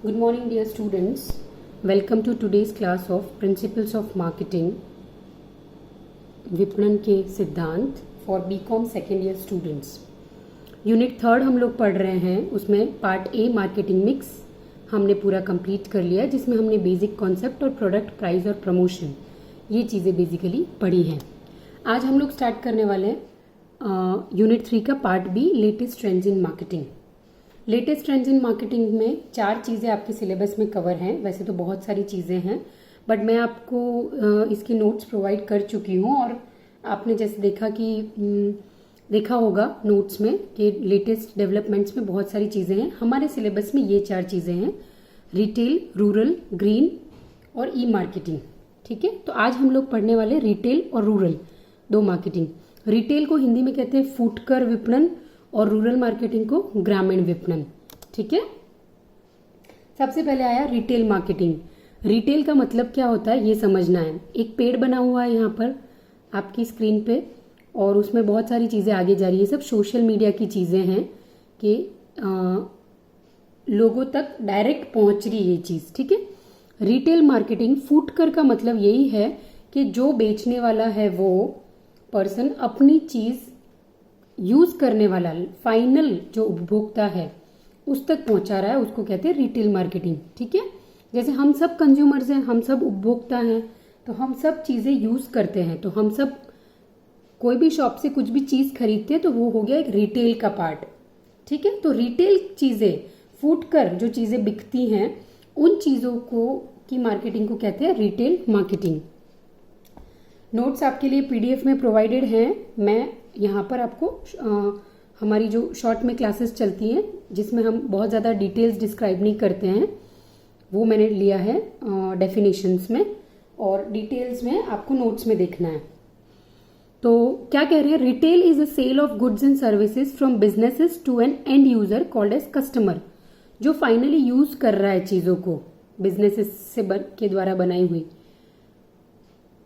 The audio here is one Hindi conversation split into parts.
Good morning, dear students. Welcome to today's class of Principles of Marketing, विपणन के सिद्धांत for BCom second year students. Unit 3 हम लोग पढ़ रहे हैं. उसमें पार्ट ए मार्केटिंग मिक्स हमने पूरा कंप्लीट कर लिया, जिसमें हमने बेसिक कॉन्सेप्ट और प्रोडक्ट प्राइस और प्रमोशन ये चीज़ें बेसिकली पढ़ी हैं. आज हम लोग स्टार्ट करने वाले हैं यूनिट 3 का part B, latest trends in marketing. Latest trends in marketing में 4 चीज़ें आपके सिलेबस में कवर हैं. वैसे तो बहुत सारी चीज़ें हैं, बट मैं आपको इसके नोट्स प्रोवाइड कर चुकी हूँ. और आपने जैसे देखा होगा नोट्स में कि लेटेस्ट डेवलपमेंट्स में बहुत सारी चीज़ें हैं. हमारे सिलेबस में ये 4 चीज़ें हैं: रिटेल, रूरल, ग्रीन और ई मार्केटिंग. ठीक है, तो आज हम लोग पढ़ने वाले रिटेल और रूरल दो मार्केटिंग. रिटेल को हिंदी में कहते हैं फुटकर विपणन और रूरल मार्केटिंग को ग्रामीण विपणन. ठीक है, सबसे पहले आया रिटेल मार्केटिंग. रिटेल का मतलब क्या होता है ये समझना है. एक पेड़ बना हुआ है यहाँ पर आपकी स्क्रीन पे, और उसमें बहुत सारी चीज़ें आगे जा रही है. सब सोशल मीडिया की चीज़ें हैं कि लोगों तक डायरेक्ट पहुंच रही है ये चीज़. ठीक है, रिटेल मार्केटिंग फुटकर का मतलब यही है कि जो बेचने वाला है वो पर्सन अपनी चीज़ यूज करने वाला फाइनल जो उपभोक्ता है उस तक पहुंचा रहा है, उसको कहते हैं रिटेल मार्केटिंग. ठीक है, जैसे हम सब कंज्यूमर्स हैं, हम सब उपभोक्ता हैं, तो हम सब चीजें यूज करते हैं. तो हम सब कोई भी शॉप से कुछ भी चीज खरीदते हैं तो वो हो गया एक रिटेल का पार्ट. ठीक है, तो रिटेल चीजें फुटकर जो चीजें बिकती हैं उन चीजों को की मार्केटिंग को कहते हैं रिटेल मार्केटिंग. नोट्स आपके लिए पीडीएफ में प्रोवाइडेड हैं. मैं यहाँ पर आपको हमारी जो शॉर्ट में क्लासेस चलती हैं जिसमें हम बहुत ज़्यादा डिटेल्स डिस्क्राइब नहीं करते हैं, वो मैंने लिया है डेफिनेशंस में, और डिटेल्स में आपको नोट्स में देखना है. तो क्या कह रहे हैं, retail is a sale of goods and services from businesses to an end user called as customer. जो फाइनली यूज कर रहा है चीज़ों को बिजनेसेस से के द्वारा बनाई हुई,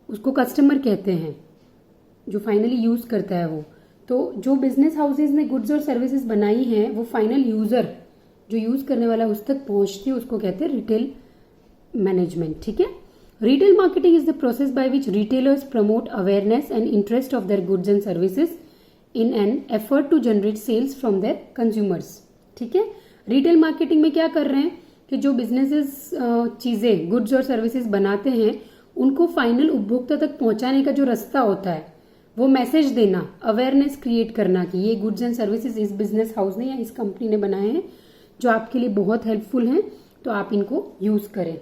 उसको कस्टमर कहते हैं. जो फाइनली यूज करता है वो, तो जो बिजनेस हाउसेज ने गुड्स और सर्विसेज बनाई हैं वो फाइनल यूजर जो यूज करने वाला उस तक पहुंचती है, उसको कहते हैं रिटेल मैनेजमेंट. ठीक है, retail marketing is the process by which retailers promote awareness and interest of their goods and services in an effort to generate sales from their consumers. ठीक है, रिटेल मार्केटिंग में क्या कर रहे हैं कि जो बिजनेसेस चीजें गुड्स और सर्विसेज बनाते हैं उनको फाइनल उपभोक्ता तक पहुंचाने का जो रास्ता होता है वो मैसेज देना, अवेयरनेस क्रिएट करना कि ये गुड्स एंड सर्विसेज इस बिजनेस हाउस ने या इस कंपनी ने बनाए हैं जो आपके लिए बहुत हेल्पफुल हैं, तो आप इनको यूज करें.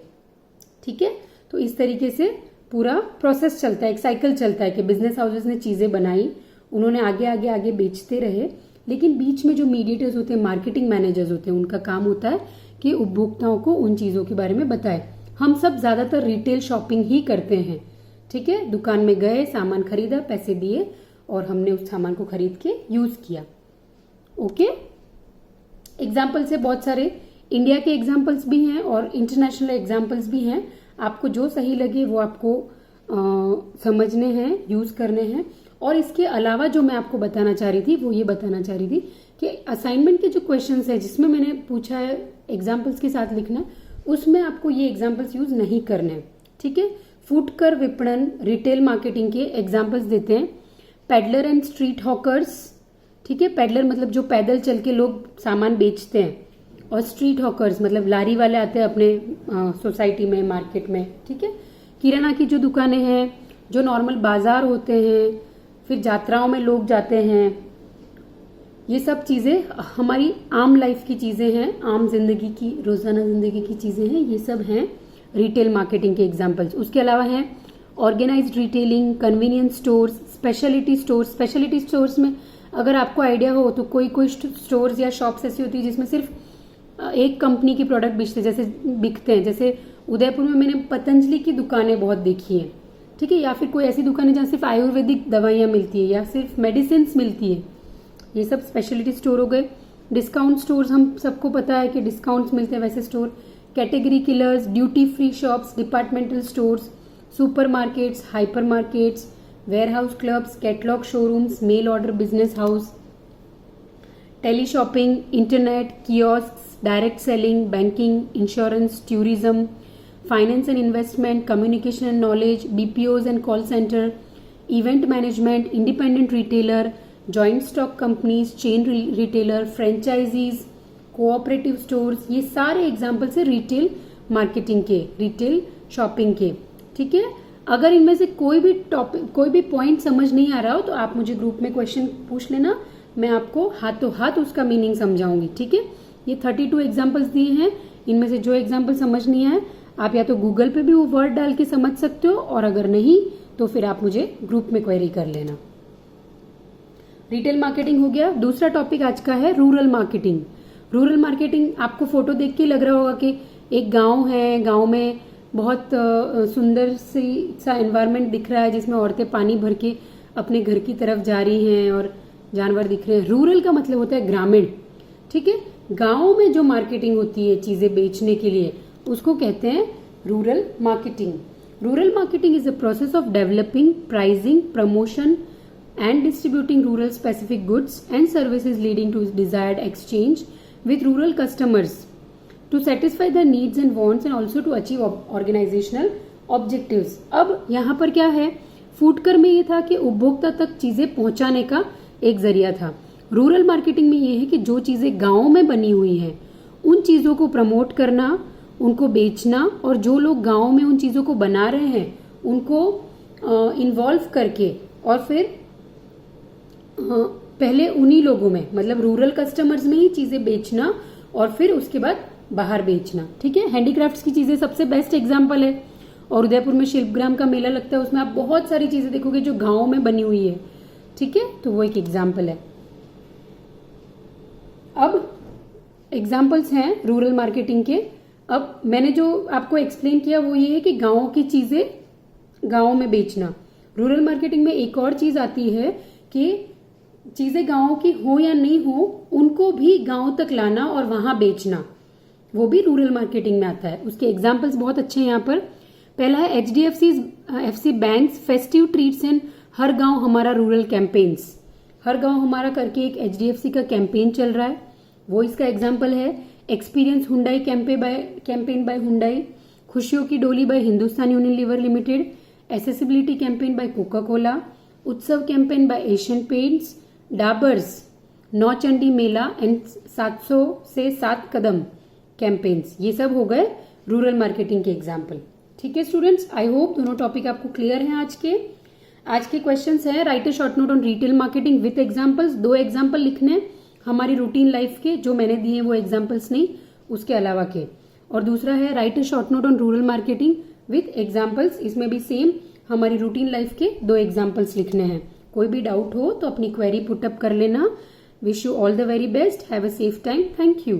ठीक है, तो इस तरीके से पूरा प्रोसेस चलता है, एक साइकिल चलता है कि बिजनेस हाउसेस ने चीजें बनाई, उन्होंने आगे आगे आगे बेचते रहे, लेकिन बीच में जो मीडिएटर्स होते हैं, मार्केटिंग मैनेजर्स होते हैं, उनका काम होता है कि उपभोक्ताओं को उन चीजों के बारे में बताए. हम सब ज्यादातर रिटेल शॉपिंग ही करते हैं. ठीक है, दुकान में गए, सामान खरीदा, पैसे दिए और हमने उस सामान को खरीद के यूज किया. ओके, एग्जाम्पल्स है बहुत सारे, इंडिया के एग्जाम्पल्स भी हैं और इंटरनेशनल एग्जाम्पल्स भी हैं. आपको जो सही लगे वो आपको समझने हैं, यूज करने हैं. और इसके अलावा जो मैं आपको बताना चाह रही थी वो ये बताना चाह रही थी कि असाइनमेंट के जो क्वेश्चंस है जिसमें मैंने पूछा है एग्जाम्पल्स के साथ लिखना, उसमें आपको ये एग्जाम्पल्स यूज नहीं करने. ठीक है, फुटकर विपणन रिटेल मार्केटिंग के एग्जाम्पल्स देते हैं. Peddler and street hawkers. ठीक है, पेडलर मतलब जो पैदल चल के लोग सामान बेचते हैं, और स्ट्रीट हॉकर्स मतलब लारी वाले आते हैं अपने सोसाइटी में, मार्केट में. ठीक है, किराना की जो दुकानें हैं, जो नॉर्मल बाजार होते हैं, फिर यात्राओं में लोग जाते हैं, ये सब चीजें हमारी आम लाइफ की चीजें हैं, आम जिंदगी की, रोजाना जिंदगी की चीजें हैं. ये सब हैं रिटेल मार्केटिंग के एग्जाम्पल्स. उसके अलावा हैं organised retailing, convenience stores, speciality stores. Speciality stores में अगर आपको आइडिया हो तो कोई स्टोर्स या शॉप्स ऐसी होती है जिसमें सिर्फ एक कंपनी की प्रोडक्ट बिकते हैं. जैसे उदयपुर में मैंने पतंजलि की दुकानें बहुत देखी हैं. ठीक है, या फिर कोई ऐसी दुकान है जहाँ सिर्फ आयुर्वेदिक दवाइयाँ मिलती है या सिर्फ मेडिसिन मिलती है. ये सब स्पेशलिटी स्टोर हो गए. डिस्काउंट स्टोर्स, हम सबको पता है कि डिस्काउंट्स मिलते हैं वैसे store. Category killers, duty free shops, departmental stores, supermarkets, hypermarkets, warehouse clubs, catalogue showrooms, mail order business house, teleshopping, internet, kiosk, direct selling, banking, insurance, tourism, finance and investment, communication and knowledge, BPOs and call centre, event management, independent retailer, joint stock companies, chain retailer, franchisees, cooperative stores, ये सारे एग्जाम्पल्स है रिटेल मार्केटिंग के, रिटेल शॉपिंग के। ठीक है, अगर इनमें से कोई भी टॉपिक, कोई भी पॉइंट समझ नहीं आ रहा हो तो आप मुझे ग्रुप में क्वेश्चन पूछ लेना, मैं आपको हाथों हाथ उसका मीनिंग समझाऊंगी। ठीक है, ये 32 एग्जाम्पल्स दिए हैं, इनमें से जो एग्जाम्पल समझ नहीं आए आप या तो गूगल पे भी वो वर्ड डाल के समझ सकते हो, और अगर नहीं तो फिर आप मुझे ग्रुप में क्वेरी कर लेना। रिटेल मार्केटिंग हो गया। दूसरा टॉपिक आज का है रूरल मार्केटिंग। रूरल मार्केटिंग, आपको फोटो देख के लग रहा होगा कि एक गांव है, गांव में बहुत सुंदर सा एनवायरनमेंट दिख रहा है जिसमें औरतें पानी भर के अपने घर की तरफ जा रही हैं और जानवर दिख रहे हैं। रूरल का मतलब होता है ग्रामीण। ठीक है, गांव में जो मार्केटिंग होती है चीजें बेचने के लिए उसको कहते हैं rural marketing. Rural marketing is a process of developing, pricing, promotion and distributing rural specific goods and services leading to desired exchange with rural customers to satisfy their needs and wants and also to achieve organizational objectives। अब यहाँ पर क्या है, फूडकर में ये था कि उपभोक्ता तक चीजें पहुंचाने का एक जरिया था। रूरल मार्केटिंग में ये है कि जो चीजें गांव में बनी हुई हैं उन चीजों को प्रमोट करना, उनको बेचना, और जो लोग गांव में उन चीजों को बना रहे हैं उनको इन्वॉल्व करके और फिर पहले उन्हीं लोगों में, मतलब रूरल कस्टमर्स में ही चीजें बेचना और फिर उसके बाद बाहर बेचना। ठीक है, हैंडीक्राफ्ट्स की चीजें सबसे बेस्ट एग्जांपल है, और उदयपुर में शिल्पग्राम का मेला लगता है, उसमें आप बहुत सारी चीजें देखोगे जो गांव में बनी हुई है। ठीक है, तो वो एक एग्जांपल है। अब एग्जांपल्स हैं रूरल मार्केटिंग के। अब मैंने जो आपको एक्सप्लेन किया वो ये है कि गांव की चीजें गांव में बेचना। रूरल मार्केटिंग में एक और चीज आती है कि चीजें गांव की हो या नहीं हो उनको भी गांव तक लाना और वहां बेचना, वो भी रूरल मार्केटिंग में आता है। उसके एग्जांपल्स बहुत अच्छे हैं यहाँ पर। पहला है HDFC bank's festive treats and हर गांव हमारा रूरल कैंपेन्स। हर गांव हमारा करके एक HDFC का कैंपेन चल रहा है, वो इसका एग्जाम्पल है। Experience Hyundai campaign by Hyundai, खुशियों की डोली by Hindustan Unilever limited, accessibility campaign by Coca Cola, उत्सव campaign by Asian Paints, Dabur's, Nauchandi Mela and 700 से 7 कदम कैंपेन्स। ये सब हो गए रूरल मार्केटिंग के एग्जाम्पल। ठीक है स्टूडेंट्स, आई होप दोनों टॉपिक आपको क्लियर हैं। आज के क्वेश्चंस हैं, right a short note on retail marketing with examples. 2 example लिखने हमारी रूटीन लाइफ के, जो मैंने दिए वो एग्जाम्पल्स नहीं, उसके अलावा के। और दूसरा है right a short note on rural marketing with examples. इसमें भी सेम हमारी रूटीन लाइफ के 2 एग्जाम्पल्स लिखने हैं। कोई भी डाउट हो तो अपनी क्वेरी पुटअप कर लेना। Wish you all the very best, have a safe time, thank you.